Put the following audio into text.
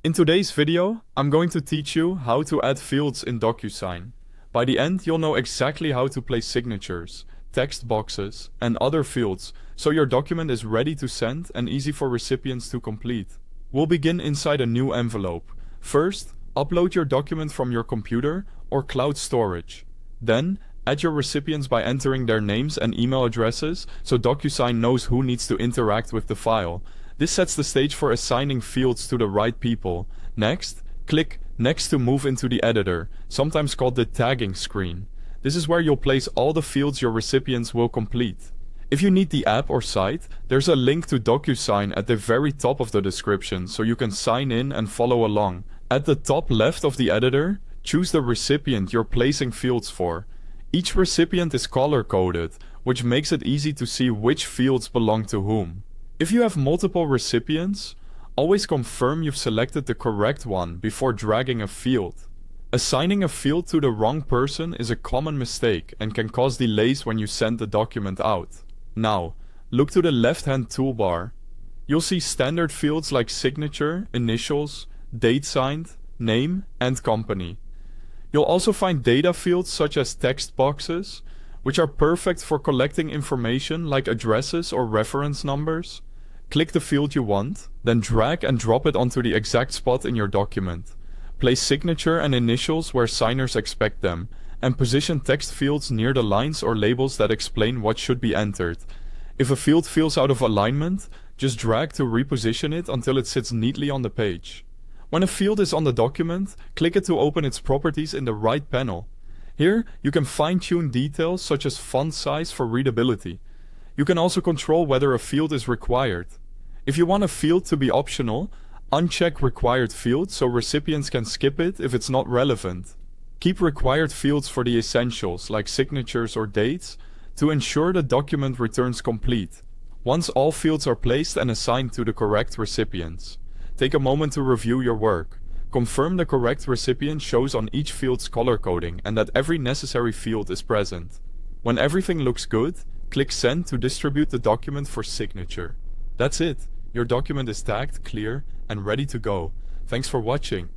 In today's video, I'm going to teach you how to add fields in DocuSign. By the end, you'll know exactly how to place signatures, text boxes, and other fields, so your document is ready to send and easy for recipients to complete. We'll begin inside a new envelope. First, upload your document from your computer or cloud storage. Then, add your recipients by entering their names and email addresses so DocuSign knows who needs to interact with the file. This sets the stage for assigning fields to the right people. Next, click Next to move into the editor, sometimes called the tagging screen. This is where you'll place all the fields your recipients will complete. If you need the app or site, there's a link to DocuSign at the very top of the description so you can sign in and follow along. At the top left of the editor, choose the recipient you're placing fields for. Each recipient is color-coded, which makes it easy to see which fields belong to whom. If you have multiple recipients, always confirm you've selected the correct one before dragging a field. Assigning a field to the wrong person is a common mistake and can cause delays when you send the document out. Now, look to the left-hand toolbar. You'll see standard fields like signature, initials, date signed, name, and company. You'll also find data fields such as text boxes, which are perfect for collecting information like addresses or reference numbers. Click the field you want, then drag and drop it onto the exact spot in your document. Place signature and initials where signers expect them, and position text fields near the lines or labels that explain what should be entered. If a field feels out of alignment, just drag to reposition it until it sits neatly on the page. When a field is on the document, click it to open its properties in the right panel. Here, you can fine-tune details such as font size for readability. You can also control whether a field is required. If you want a field to be optional, uncheck required field so recipients can skip it if it's not relevant. Keep required fields for the essentials like signatures or dates to ensure the document returns complete. Once all fields are placed and assigned to the correct recipients, take a moment to review your work. Confirm the correct recipient shows on each field's color coding and that every necessary field is present. When everything looks good, click Send to distribute the document for signature. That's it. Your document is tagged, clear, and ready to go. Thanks for watching.